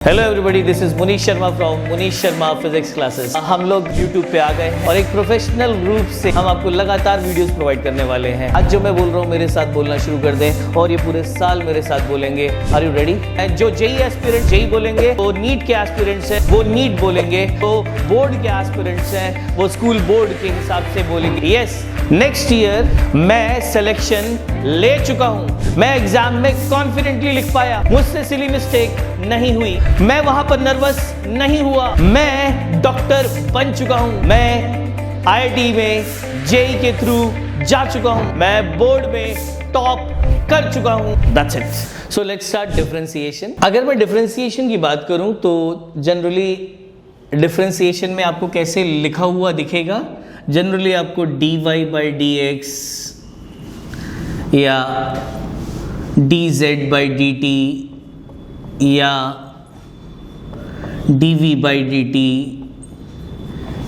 Hello everybody, this is Munish Sharma from Munish Sharma physics classes. हम लोग YouTube पे आ गए हैं और एक प्रोफेशनल रूप से हम आपको लगातार वीडियोस प्रोवाइड करने वाले हैं। आज जो मैं बोल रहा हूँ मेरे साथ बोलना शुरू कर दें और ये पूरे साल मेरे साथ बोलेंगे। Are you ready? जो जेई एस्पिरेंट जेई बोलेंगे, वो नीट के एस्पिरेंट्स हैं वो नीट बोलेंगे, तो बोर्ड के एस्पिरेंट्स हैं वो स्कूल बोर्ड के हिसाब से बोलेंगे। यस, नेक्स्ट ईयर मैं सिलेक्शन ले चुका हूँ। मैं एग्जाम में कॉन्फिडेंटली लिख पाया, मुझसे सिली मिस्टेक नहीं हुई, मैं वहां पर नर्वस नहीं हुआ, मैं डॉक्टर बन चुका हूं, मैं आईआईटी में जेई के थ्रू जा चुका हूं, मैं बोर्ड में टॉप कर चुका हूं। That's it. So let's start differentiation. अगर मैं डिफरेंशिएशन की बात करूं तो जनरली डिफरेंशिएशन में आपको कैसे लिखा हुआ दिखेगा? जनरली आपको dy/dx या dz/dt या dv/dt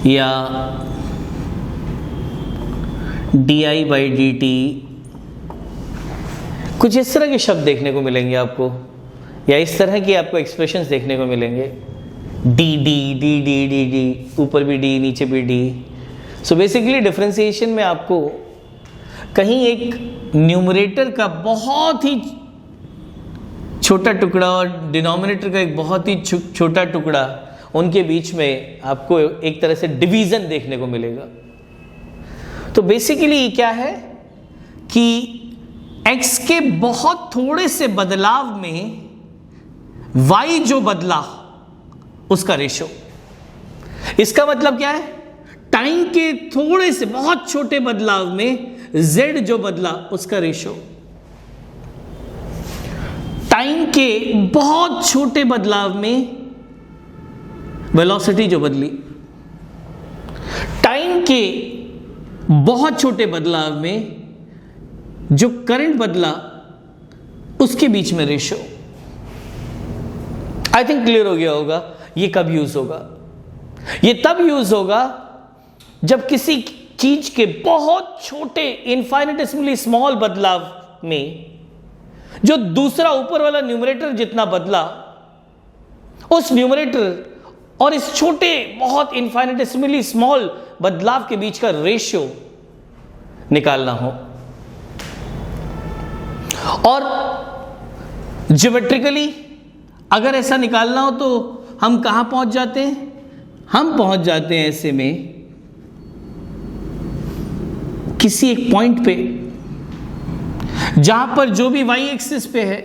या di/dt कुछ इस तरह के शब्द देखने को मिलेंगे आपको, या इस तरह की आपको एक्सप्रेशंस देखने को मिलेंगे। dd, ऊपर भी d नीचे भी d। सो बेसिकली डिफरेंशिएशन में आपको कहीं एक न्यूमरेटर का बहुत ही छोटा टुकड़ा और डिनोमिनेटर का एक बहुत ही छोटा टुकड़ा, उनके बीच में आपको एक तरह से डिवीजन देखने को मिलेगा। तो बेसिकली क्या है कि x के बहुत थोड़े से बदलाव में y जो बदला उसका रेशो। इसका मतलब क्या है? टाइम के थोड़े से बहुत छोटे बदलाव में z जो बदला उसका रेशो। टाइम के बहुत छोटे बदलाव में वेलोसिटी जो बदली, टाइम के बहुत छोटे बदलाव में जो करंट बदला उसके बीच में रेशो। आई थिंक क्लियर हो गया होगा। ये कब यूज होगा? ये तब यूज होगा जब किसी चीज के बहुत छोटे इनफाइनिटेसिमली स्मॉल बदलाव में जो दूसरा ऊपर वाला न्यूमरेटर जितना बदला, उस न्यूमरेटर और इस छोटे बहुत इनफाइनिटेसिमली स्मॉल बदलाव के बीच का रेशियो निकालना हो। और ज्योमेट्रिकली अगर ऐसा निकालना हो तो हम कहां पहुंच जाते हैं? हम पहुंच जाते हैं ऐसे में किसी एक पॉइंट पे जहां पर जो भी y एक्सिस पे है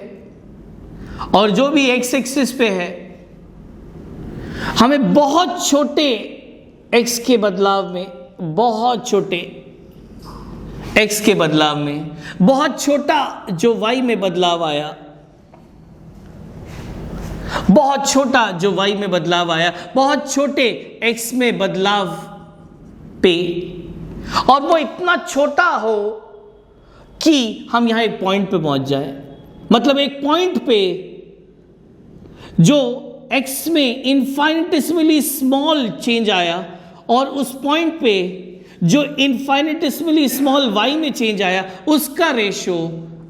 और जो भी x एक्सिस पे है, हमें बहुत छोटे x के बदलाव में, बहुत छोटे x के बदलाव में, बहुत छोटा जो y में बदलाव आया, बहुत छोटा जो y में बदलाव आया, बहुत छोटे x में बदलाव पे, और वो इतना छोटा हो कि हम यहां एक पॉइंट पे पहुंच जाए। मतलब एक पॉइंट पे जो x में इनफाइनिटेसिमली स्मॉल चेंज आया और उस पॉइंट पे जो इनफाइनिटेसिमली स्मॉल y में चेंज आया, उसका रेशियो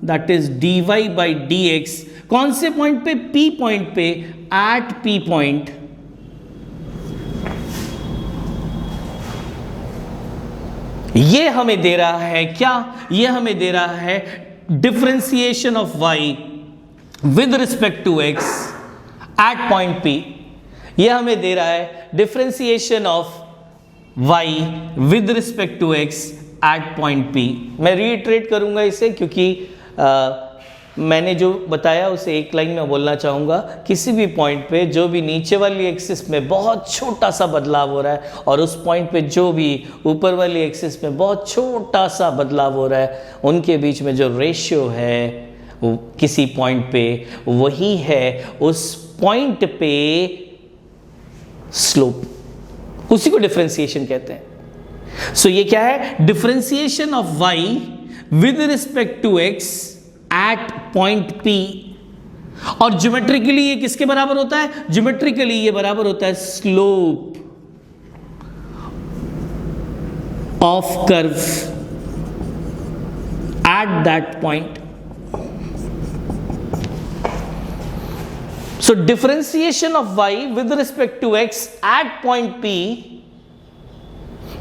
दैट इज dy/dx। कौन से पॉइंट पे? p पॉइंट पे, एट p पॉइंट। ये हमें दे रहा है क्या? ये हमें दे रहा है differentiation of y with respect to x at point p। ये हमें दे रहा है differentiation of y with respect to x at point p। मैं रीइटरेट करूंगा इसे क्योंकि मैंने जो बताया उसे एक लाइन में बोलना चाहूँगा। किसी भी पॉइंट पे जो भी नीचे वाली एक्सिस में बहुत छोटा सा बदलाव हो रहा है और उस पॉइंट पे जो भी ऊपर वाली एक्सिस में बहुत छोटा सा बदलाव हो रहा है, उनके बीच में जो रेशियो है वो किसी पॉइंट पे वही है उस पॉइंट पे स्लोप। उसी को डिफरेंशिएशन कहते हैं। सो ये क्या है? Differentiation of y with respect to x at point P। और ज्योमेट्रिकली ये किसके बराबर होता है? ज्योमेट्रिकली ये बराबर होता है slope of curve at that point. So differentiation of y with respect to x at point P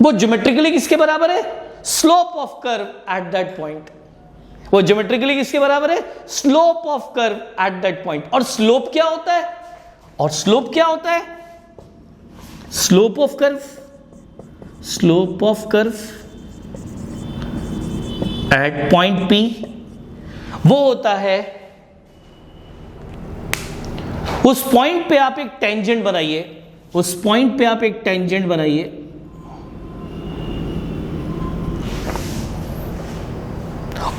वो ज्योमेट्रिकली किसके बराबर है? Slope of curve at that point. वो ज्योमेट्रिकली किसके बराबर है? Slope of curve at that point. और slope क्या होता है? और स्लोप क्या होता है? Slope of curve, slope of curve at point P वो होता है, उस पॉइंट पे आप एक टेंजेंट बनाइए, उस पॉइंट पे आप एक टेंजेंट बनाइए,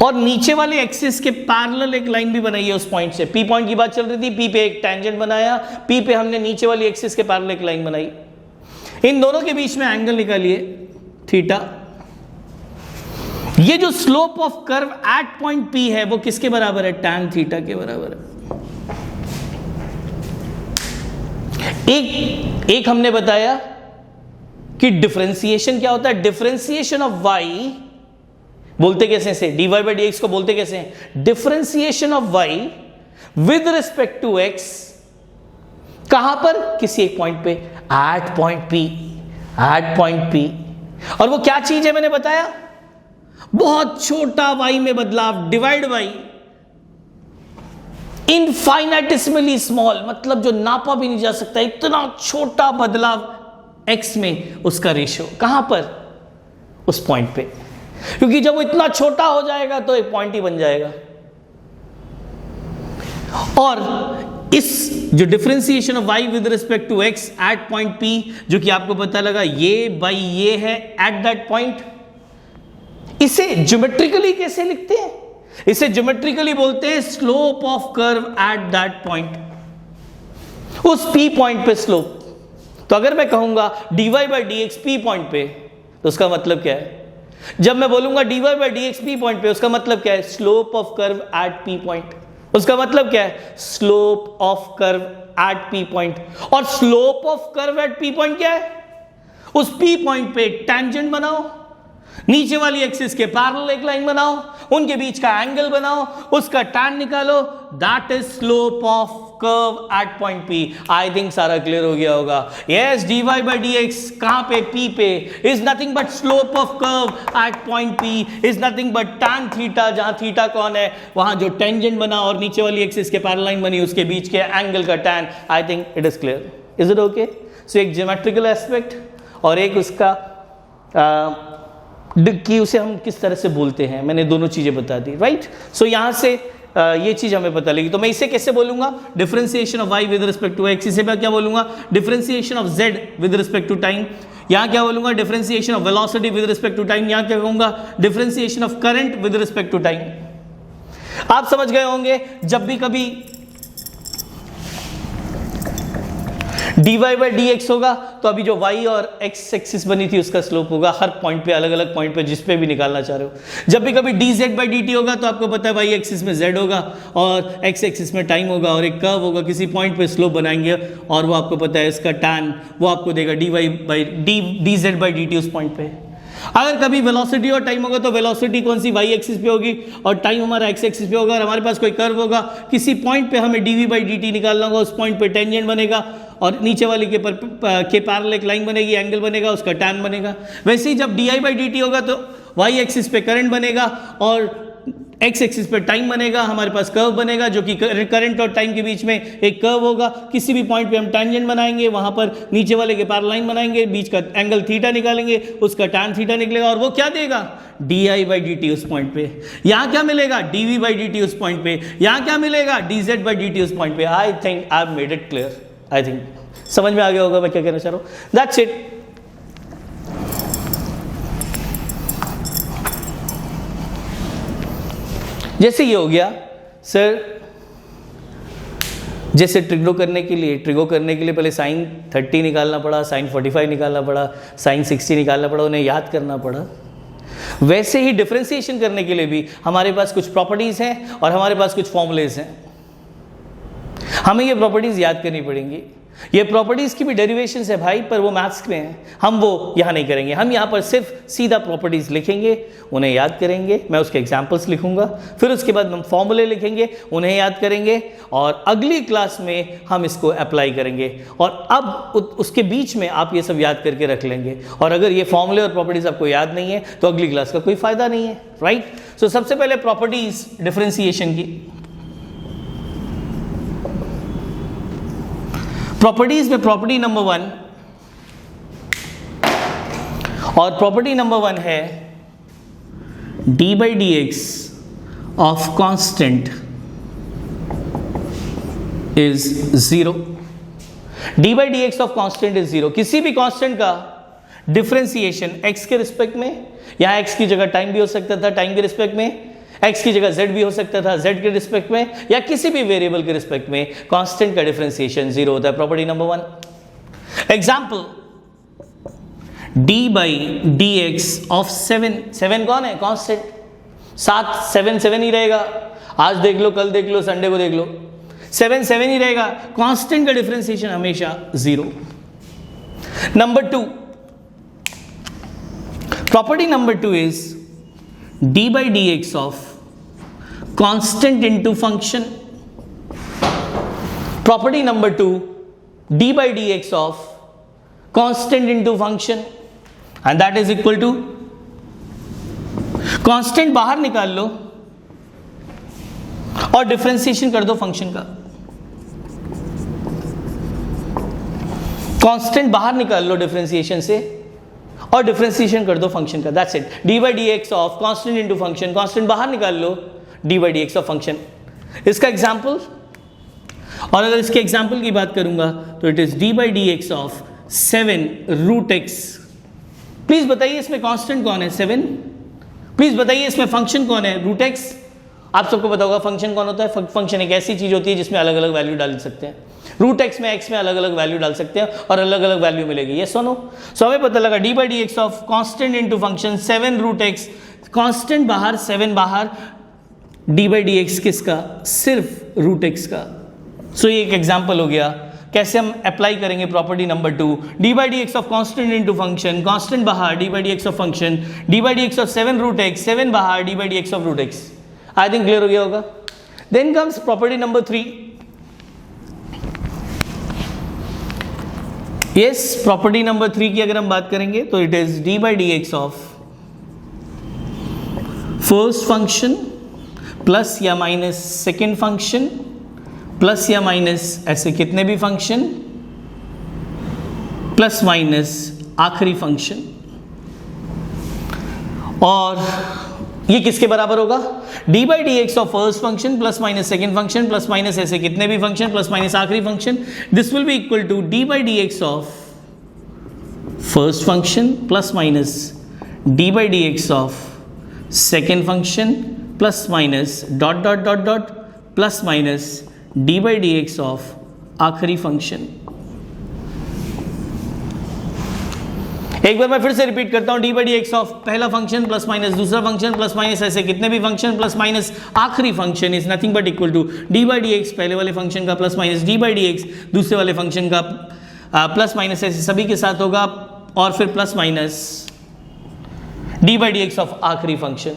और नीचे वाले एक्सिस के पैरेलल एक लाइन भी बनाइए उस पॉइंट से। P पॉइंट की बात चल रही थी, P पे एक टेंजेंट बनाया, P पे हमने नीचे वाली एक्सिस के पैरेलल एक लाइन बनाई, इन दोनों के बीच में एंगल निकालिए थीटा। ये जो slope of curve at point P है वो किसके बराबर है? tan थीटा के बराबर है। एक हमने बताया कि डिफरेंशिएशन क्या होता है। डिफरेंशिएशन ऑफ y बोलते कैसे से? dy by dx को बोलते कैसे हैं? Differentiation of y with respect to x कहां पर? किसी एक पॉइंट पे, at point P, at point P। और वो क्या चीज है मैंने बताया? बहुत छोटा y में बदलाव, डिवाइड बाई इनफाइनाइटिसिमली स्मॉल, मतलब जो नापा भी नहीं जा सकता, इतना छोटा बदलाव x में, उसका रेशियो कहां पर? उस पॉइंट पे। क्योंकि जब वो इतना छोटा हो जाएगा तो एक पॉइंट ही बन जाएगा। और इस जो differentiation of y with respect to x at point P, जो कि आपको पता लगा ये बाई ये है एट दैट पॉइंट, इसे ज्योमेट्रिकली कैसे लिखते हैं? इसे ज्योमेट्रिकली बोलते हैं slope of curve at that point, उस P पॉइंट पे स्लोप। तो अगर मैं कहूंगा dy by dx P point पे, तो उसका मतलब क्या है? जब मैं बोलूंगा dy by dx P point पे, उसका मतलब क्या है? Slope of curve at P point. उसका मतलब क्या है? Slope of curve at P point. और slope of curve at P point क्या है? उस P पॉइंट पे एक टेंजेंट बनाओ, नीचे वाली एक्सिस के पैरेलल एक लाइन बनाओ, उनके बीच का एंगल बनाओ, उसका tan निकालो, that is slope of curve at point P। I think सारा क्लियर हो गया होगा। यस, dy by dx कहां पे? P पे, is nothing but slope of curve at point P, is nothing but tan theta, जहां theta कौन है? वहां जो टेंजेंट बना और नीचे वाली एक्सिस के पैरेलल लाइन बनी, उसके बीच के एंगल का tan। I think it is clear. Is it okay? So एक ज्योमेट्रिकल एस्पेक्ट और एक उसका कि उसे हम किस तरह से बोलते हैं, मैंने दोनों चीजें बता दी, राइट। सो यहां से ये चीज हमें पता लगी। तो मैं इसे कैसे बोलूंगा? Differentiation of y with respect to x। इसे मैं क्या बोलूंगा? Differentiation of z with respect to time. यहां क्या बोलूंगा? Differentiation of velocity with respect to time. यहां क्या कहूंगा? Differentiation of current with respect to time. आप समझ गए होंगे, जब भी कभी dy by dx होगा तो अभी जो y और x एक्सिस बनी थी उसका स्लोप होगा, हर पॉइंट पे, अलग अलग पॉइंट पे, जिस पे भी निकालना चाह रहे हो। जब भी कभी dz by dt होगा तो आपको पता है y एक्सिस में z होगा और x एक्सिस में टाइम होगा और एक कर्व होगा, किसी पॉइंट पे स्लोप बनाएंगे और वो आपको पता है इसका tan, वो आपको देगा dz by dt उस पॉइंट पे। अगर कभी वेलोसिटी और टाइम होगा तो वेलोसिटी कौन सी? y एक्सिस पे होगी और टाइम हमारा x एक्सिस पे होगा, और हमारे पास कोई कर्व होगा, किसी पॉइंट पे हमें dv by dt निकालना होगा, उस पॉइंट पे टेंजेंट बनेगा और नीचे वाली के पैरेलल एक लाइन बनेगी, एंगल बनेगा, उसका tan बनेगा। वैसे ही जब di by dt होगा तो y एक्सिस पे करंट बनेगा और x एक्सिस पे टाइम बनेगा, हमारे पास कर्व बनेगा जो कि करंट और टाइम के बीच में एक कर्व होगा, किसी भी पॉइंट पे हम टेंजेंट बनाएंगे, वहां पर नीचे वाले के पैरेलल लाइन बनाएंगे, बीच का एंगल थीटा निकालेंगे, उसका tan थीटा निकलेगा और वो क्या देगा? di by dt उस पॉइंट पे। यहां क्या मिलेगा? dv by dt उस पॉइंट पे। यहां क्या मिलेगा? dz by dt उस पॉइंट पे। I think I have made it clear. I think समझ में आ गया होगा मैं क्या कहना चाह रहा हूं। That's it. जैसे ये हो गया सर, जैसे ट्रिग्नो करने के लिए पहले साइन 30 निकालना पड़ा, साइन 45 निकालना पड़ा, साइन 60 निकालना पड़ा, उन्हें याद करना पड़ा। वैसे ही डिफरेंशिएशन करने के लिए भी हमारे पास कुछ प्रॉपर्टीज हैं और हमारे पास कुछ फॉर्मूलेज हैं। हमें ये प्रॉपर्टीज याद करनी पड़ेंगी। ये प्रॉपर्टीज की भी डेरिवेशंस है भाई, पर वो मैथ्स में है, हम वो यहाँ नहीं करेंगे। हम यहाँ पर सिर्फ सीधा प्रॉपर्टीज लिखेंगे, उन्हें याद करेंगे, मैं उसके एग्जांपल्स लिखूंगा, फिर उसके बाद हम फॉर्मूले लिखेंगे, उन्हें याद करेंगे, और अगली क्लास में हम इसको अप्लाई करेंगे। और अब उसके बीच में आप ये सब याद करके रख लेंगे, और अगर ये फॉर्मूले और प्रॉपर्टीज आपको याद नहीं है तो अगली क्लास का कोई फायदा नहीं है, राइट। सो सबसे पहले प्रॉपर्टीज डिफरेंशिएशन की। प्रॉपर्टीज में प्रॉपर्टी नंबर 1, और प्रॉपर्टी नंबर 1 है d by d x of constant is 0। D by d x of constant is 0। किसी भी कांस्टेंट का डिफरेंशिएशन एक्स के रिस्पेक्ट में, यहां एक्स की जगह टाइम भी हो सकता था, टाइम के रिस्पेक्ट में, x की जगह z भी हो सकता था, z के रिस्पेक्ट में, या किसी भी वेरिएबल के रिस्पेक्ट में कांस्टेंट का डिफरेंशिएशन 0 होता है। Property number 1 example, d by d x of 7 कौन है? कांस्टेंट। 7 ही रहेगा, आज देख लो, कल देख लो, संडे को देख लो, 7 ही रहेगा। कांस्टेंट का डिफरेंशिएशन हमेशा 0। Number 2, property number 2 is d by dx of constant into function. Property number 2, d by dx of constant into function, and that is equal to, constant बाहर निकाल लो और डिफरेंशिएशन कर दो फंक्शन का। कांस्टेंट बाहर निकाल लो डिफरेंशिएशन से और डिफरेंशिएशन कर दो फंक्शन का, that's it. D by d x of constant into function, constant बाहर निकाल लो, d by d x of function. इसका एग्जांपल, और अगर इसके एग्जांपल की बात करूंगा तो it is d by d x of 7 root x. Please बताइए इसमें कांस्टेंट कौन है? 7। प्लीज बताइए इसमें फंक्शन कौन है? Root x. आप सबको पता होगा फंक्शन कौन होता है। फंक्शन एक ऐसी चीज होती है जिसमें अलग अलग वैल्यू डाल सकते हैं। रूट एक्स में एक्स में अलग अलग वैल्यू डाल सकते हैं और अलग अलग वैल्यू मिलेगी, ये सुनो। सो हमें पता लगा d by d x of constant into function 7 root x, constant बाहर 7 बाहर, डी बाई डी एक्स किसका? सिर्फ रूट एक्स का। सो ये एक एग्जांपल हो गया। कैसे हम अप्लाई करेंगे property number 2, d by d x of constant into function, constant बाहर, d by d x of function, d by d x of 7 root x, 7 बाहर, d by d x of root x. I think clear हो गया होगा। Then comes property number 3। Yes, property number 3 की अगर हम बात करेंगे तो it is d by d x of first function plus या माइनस सेकेंड फंक्शन प्लस या माइनस ऐसे कितने भी फंक्शन प्लस माइनस आखिरी फंक्शन। और ये किसके बराबर होगा? D by d x of first function plus minus second function plus minus ऐसे कितने भी फंक्शन प्लस माइनस आखिरी function. This will be equal to d by d x of first function plus minus d by d x of second function plus minus dot dot dot dot plus minus d by d x of आखिरी function. एक बार मैं फिर से repeat करता हूं, d by d x of पहला function plus minus दूसरा फंक्शन प्लस माइनस ऐसे कितने भी फंक्शन प्लस माइनस आखिरी function is nothing but equal to d by d x पहले वाले फंक्शन का plus minus d by d x दूसरे वाले फंक्शन का प्लस माइनस ऐसे सभी के साथ होगा, और फिर plus minus d by d x of आखिरी फंक्शन।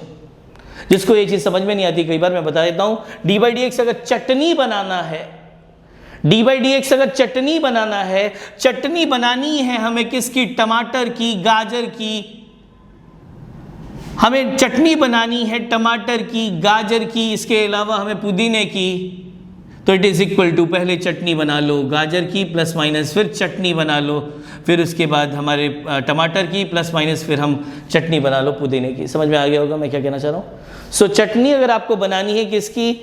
जिसको ये चीज समझ में नहीं आती, कई बार मैं बता देता हूं, डी बाई डी एक्स अगर चटनी बनाना है, डी बाई डी एक्स अगर चटनी बनाना है, चटनी बनानी है हमें किसकी? टमाटर की, गाजर की। हमें चटनी बनानी है टमाटर की, गाजर की, इसके अलावा हमें पुदीने की। तो इट इज इक्वल टू पहले चटनी बना लो गाजर की प्लस माइनस, फिर चटनी बना लो, फिर उसके बाद हमारे टमाटर की प्लस माइनस, फिर हम चटनी बना लो पुदीने की। समझ में आ गया होगा मैं क्या कहना चाह रहा हूँ। सो चटनी अगर आपको बनानी है किसकी?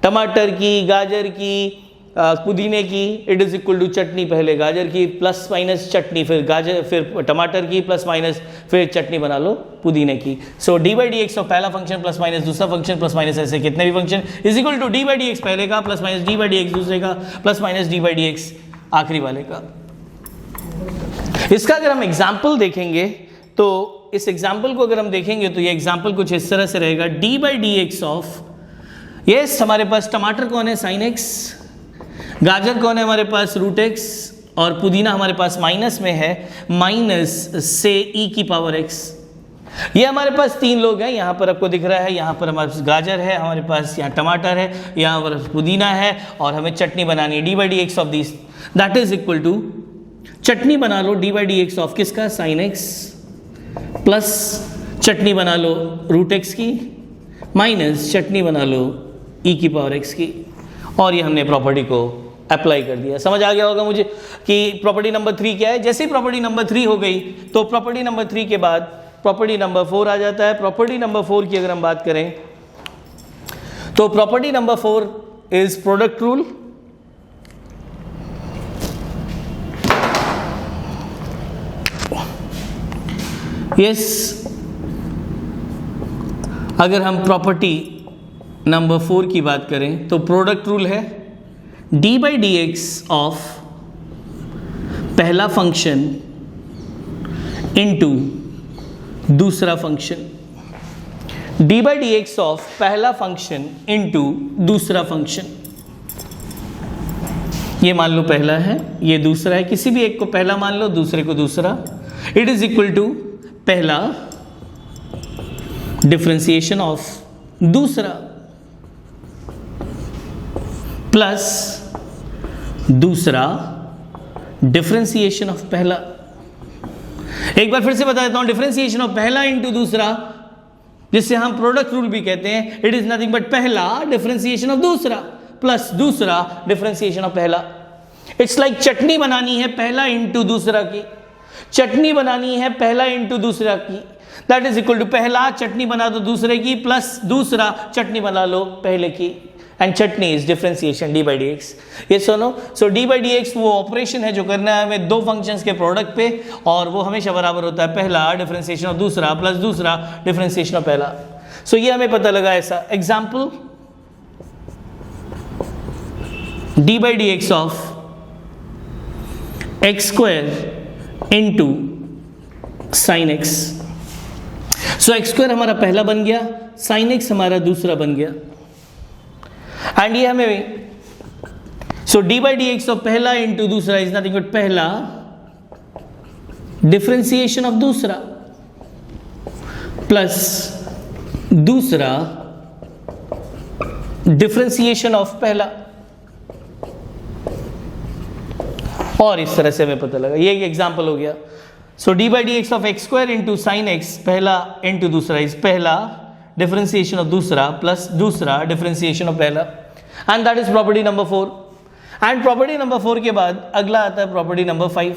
टमाटर की, गाजर की, पुदीने की, इट इज इक्वल टू चटनी पहले गाजर की प्लस माइनस चटनी, फिर गाजर फिर टमाटर की प्लस माइनस, फिर चटनी बना लो पुदीने की। So d by d x of पहला फंक्शन प्लस माइनस दूसरा फंक्शन प्लस माइनस ऐसे कितने भी function is equal to d by d x पहले का plus minus d by d x दूसरे का plus minus d by d x आखिरी वाले का। इसका अगर हम एग्जाम्पल देखेंगे तो इस एग्जाम्पल को अगर हम देखेंगे तो ये एग्जाम्पल कुछ इस तरह से रहेगा, D by d x of, yes हमारे पास टमाटर कौन है? साइन एक्स, गाजर कौन है हमारे पास, रूट एक्स, और पुदीना हमारे पास माइनस में है, माइनस से e की पावर x। ये हमारे पास तीन लोग हैं, यहाँ पर आपको दिख रहा है, यहाँ पर हमारे पास गाजर है, हमारे पास यहाँ टमाटर है, यहाँ पर पुदीना है, और हमें चटनी बनानी है, d by d x of this, that is equal to, चटनी बना लो d by d x of किसका, साइन एक्स, प्लस चटनी बना लो रूट एक्स की, माइनस चटनी बना लो e की पावर x की। और ये हमने प्रॉपर्टी को अप्लाई कर दिया। समझ आ गया होगा मुझे कि प्रॉपर्टी नंबर 3 क्या है। जैसे ही प्रॉपर्टी नंबर 3 हो गई तो प्रॉपर्टी नंबर 3 के बाद प्रॉपर्टी नंबर 4 आ जाता है। प्रॉपर्टी नंबर 4 की अगर हम बात करें तो property number 4 is product rule. Yes, अगर हम प्रॉपर्टी नंबर 4 की बात करें तो प्रोडक्ट रूल है d by d x of पहला फंक्शन इनटू दूसरा function, d by d x of पहला फंक्शन इनटू दूसरा फंक्शन। ये मान लो पहला है, ये दूसरा है, किसी भी एक को पहला मान लो, दूसरे को दूसरा। इट इज इक्वल टू पहला डिफरेंशिएशन ऑफ दूसरा प्लस दूसरा डिफरेंशिएशन ऑफ पहला। एक बार फिर से बता देता हूं, डिफरेंशिएशन ऑफ पहला इनटू दूसरा, जिससे हम प्रोडक्ट रूल भी कहते हैं, इट इज नथिंग बट पहला डिफरेंशिएशन ऑफ दूसरा प्लस दूसरा डिफरेंशिएशन ऑफ पहला। इट्स लाइक चटनी बनानी है पहला इनटू दूसरा की, चटनी बनानी है पहला इनटू दूसरा की, दैट इज इक्वल टू पहला चटनी बना दो दूसरे की प्लस दूसरा चटनी बना लो पहले की, and chutney is differentiation D by d x. ये सुनो, सो डी बाई डी एक्स वो ऑपरेशन है जो करना है हमें दो फंक्शंस के प्रोडक्ट पे, और वो हमेशा बराबर होता है पहला डिफरेंशिएशन ऑफ दूसरा प्लस दूसरा डिफरेंशिएशन ऑफ पहला। सो ये हमें पता लगा ऐसा। Example, D by d x of x square into sine x. So x square हमारा पहला बन गया, साइन एक्स हमारा दूसरा बन गया, एंड ये हमें, so d by d x of पहला इंटू दूसरा इज नथिंग बट पहला डिफरेंशिएशन ऑफ दूसरा प्लस दूसरा डिफरेंशिएशन ऑफ पहला। और इस तरह से हमें पता लगा, ये एक एग्जाम्पल हो गया। So d by d x of x square into sine x, पहला इंटू दूसरा इज पहला डिफरेंशिएशन ऑफ दूसरा प्लस दूसरा डिफरेंशिएशन ऑफ पहला, and that is property number 4। And property number 4 के बाद अगला आता है प्रॉपर्टी नंबर 5,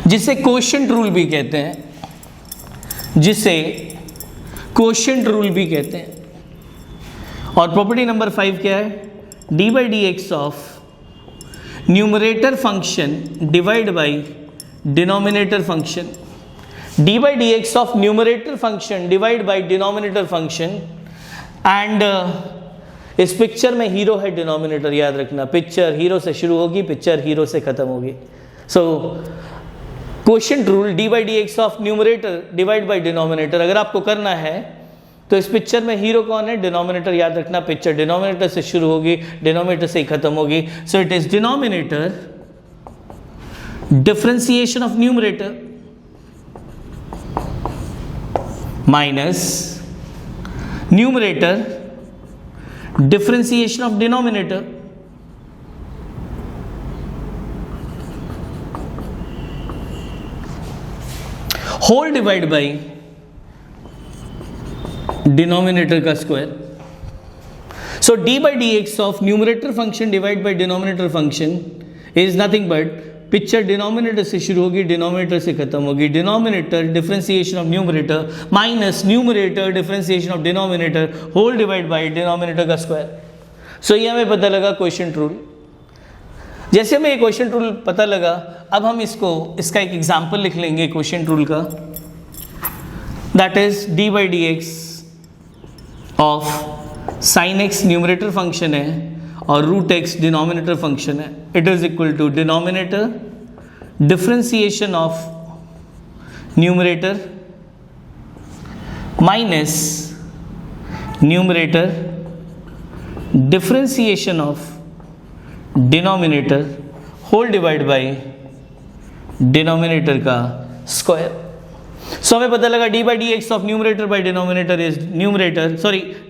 जिसे कोशेंट रूल भी कहते हैं, जिसे कोशेंट रूल भी कहते हैं। और प्रॉपर्टी नंबर 5 क्या है, d by d x of numerator function divide by denominator function, d by d x of numerator function divide by denominator function. And इस पिक्चर में हीरो है डिनोमिनेटर, याद रखना, पिक्चर हीरो से शुरू होगी, पिक्चर हीरो से खत्म होगी। So quotient rule d by d x of numerator divide by denominator अगर आपको करना है तो इस पिक्चर में हीरो कौन है, डिनोमिनेटर, याद रखना, पिक्चर डिनोमिनेटर से शुरू होगी, डिनोमिनेटर से ही खत्म होगी। So it is denominator differentiation of numerator minus numerator differentiation of denominator. Whole divide by denominator का square. So d by d x of numerator function divide by denominator function is nothing but, picture denominator से शुरू होगी, denominator से खत्म होगी, denominator differentiation of numerator minus numerator differentiation of denominator whole divide by denominator का square. So ये हमें पता लगा क्वोशिएंट रूल। जैसे हमें ये क्वोशिएंट रूल पता लगा, अब हम इसका एक एग्जाम्पल लिख लेंगे क्वोशिएंट रूल का, that is d by d x of sine x numerator function है और रूट एक्स डिनोमिनेटर फंक्शन है। It is equal to denominator differentiation of numerator minus numerator differentiation of denominator whole divide by denominator का square. So हमें पता लगा d by d x of numerator by denominator is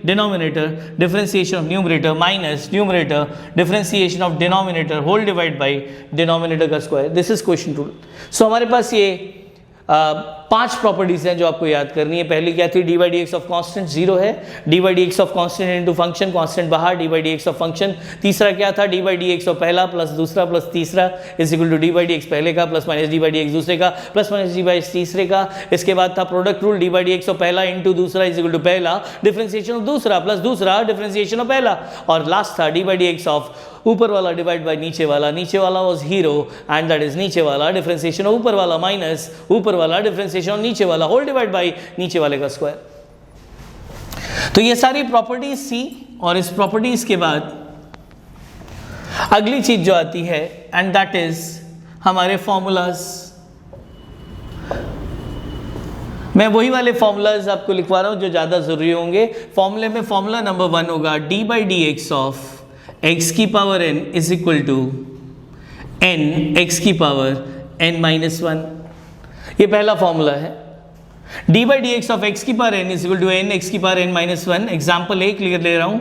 denominator differentiation of numerator minus numerator differentiation of denominator whole divide by denominator का square. This is question rule. So हमारे पास ये 5 properties हैं जो आपको याद करनी है। पहली क्या थी, d by d x of constant 0 है, d by d x of constant into function, constant बाहर, d by d x of function. तीसरा क्या था, d by d x of पहला प्लस दूसरा प्लस तीसरा is equal to d by d x पहले का plus minus d by d x दूसरे का प्लस माइनस डी बाई तीसरे का। इसके बाद था product rule, d by d x of पहला इंटू दूसरा इज इक्वल टू पहला डिफरेंशिएशन ऑफ दूसरा प्लस दूसरा डिफरेंशिएशन ऑफ पहला। और लास्ट था d by d x of ऊपर वाला डिवाइड बाय नीचे वाला was hero and that is नीचे वाला डिफरेंशिएशन ऑफ ऊपर वाला माइनस ऊपर वाला डिफरेंशिएशन ऑफ नीचे वाला होल डिवाइड बाय नीचे वाले का स्क्वायर। तो ये सारी प्रॉपर्टीज थी और इस प्रॉपर्टीज के बाद अगली चीज जो आती है एंड दैट इज हमारे फॉर्मूलाज। मैं वही वाले फॉर्मूलाज आपको लिखवा रहा हूं जो ज्यादा जरूरी होंगे। फॉर्मूले में फॉर्मूला नंबर 1 होगा d by d x of x की power n is equal to n x की पावर n माइनस 1। ये पहला फॉर्मूला है। d by d x of x की power n is equal to n x की power n minus 1। Example एक clear ले रहा हूं,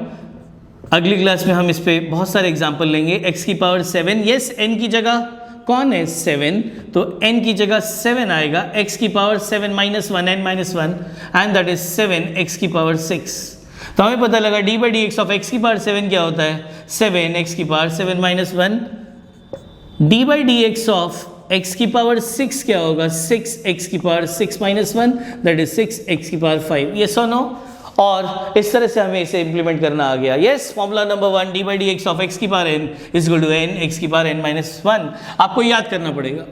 अगली क्लास में हम इस पे बहुत सारे एग्जाम्पल लेंगे। x की पावर 7, यस n की जगह कौन है 7, तो n की जगह 7 आएगा, x की power 7 minus 1 n minus 1 and that is 7 x की पावर 6। तो हमें पता लगा d by d x of x की पावर 7 क्या होता है, 7 एक्स की power 7 minus 1। D by d x of x की पावर 6 क्या होगा, 6 एक्स की power 6 minus 1 that is 6 x की पावर 5। ये सुनो, और इस तरह से हमें इसे इंप्लीमेंट करना आ गया। Yes, formula number 1 d by d x of x की power n is equal to n x की पावर n माइनस 1। आपको याद करना पड़ेगा।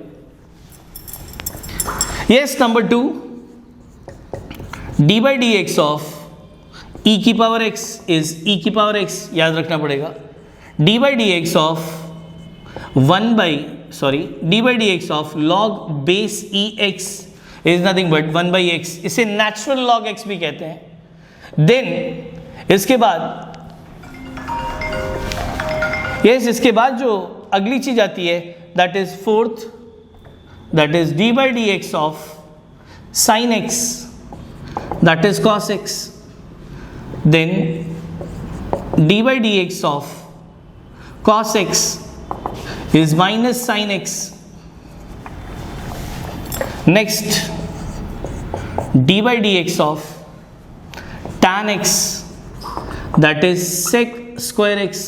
Yes, number 2 d by d x of e की पावर x इज e की power x, याद रखना पड़ेगा। d by d x of d by d x of log base e x is nothing but 1 by x, इसे natural log x भी कहते हैं। Then इसके बाद जो अगली चीज आती है that is fourth, that is d by d x of sign x that is cos x। Then d by dx of cos x is minus sin x. Next, d by dx of tan x that is sec square x.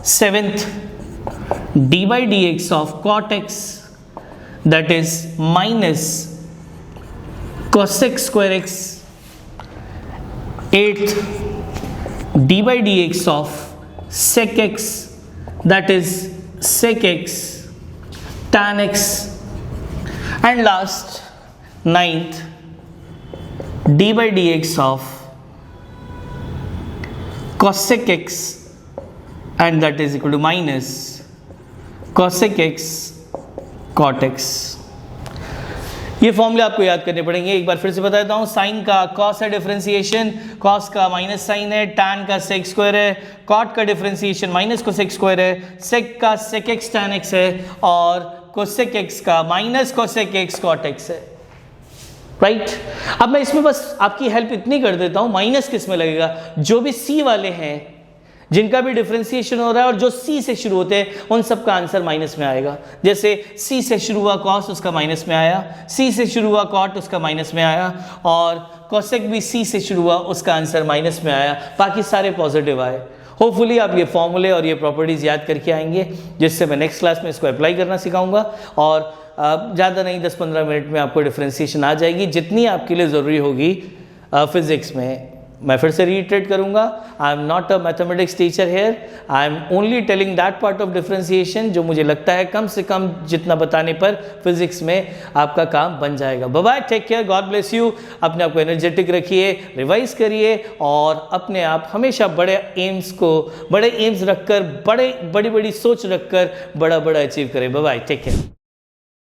7th, d by dx of cot x that is minus cosec square x. 8th, d by dx of sec x that is sec x tan x. And last 9th, d by dx of cosec x and that is equal to minus cosec x cot x। ये फॉर्मूले आपको याद करने पड़ेंगे। एक बार फिर से बता देता हूँ, साइन का कॉस है डिफरेंशिएशन, कॉस का माइनस साइन है, टैन का सेक स्क्वायर है, कॉट का डिफरेंशिएशन माइनस कोसेक स्क्वायर है, सेक का सेक एक्स टैन एक्स है और कोसेक एक्स का minus cosec x cot x है। राइट, अब मैं इसमें बस आपकी हेल्प इतनी कर देता हूँ, माइनस किस में लगेगा, जो भी सी वाले हैं जिनका भी डिफरेंशिएशन हो रहा है और जो सी से शुरू होते हैं उन सब का आंसर माइनस में आएगा। जैसे सी से शुरू हुआ कॉस उसका माइनस में आया, सी से शुरू हुआ कॉट उसका माइनस में आया और कोसेक भी सी से शुरू हुआ उसका आंसर माइनस में आया, बाकी सारे पॉजिटिव आए। होपफुली आप ये फॉर्मूले और ये प्रॉपर्टीज याद करके आएंगे, जिससे मैं नेक्स्ट क्लास में इसको अप्लाई करना सिखाऊंगा और ज़्यादा नहीं 10-15 मिनट में आपको डिफरेंशिएशन आ जाएगी, जितनी आपके लिए ज़रूरी होगी फिजिक्स में। मैं फिर से रीइटरेट करूंगा, I am not a mathematics teacher here, I am only telling that part of differentiation जो मुझे लगता है कम से कम जितना बताने पर फिजिक्स में आपका काम बन जाएगा। Bye bye, take care, God bless you. अपने आप को एनर्जेटिक रखिए, रिवाइज करिए और अपने आप हमेशा बड़े एम्स रखकर, बड़ी बड़ी सोच रखकर बड़ा अचीव करें। Bye bye, take care.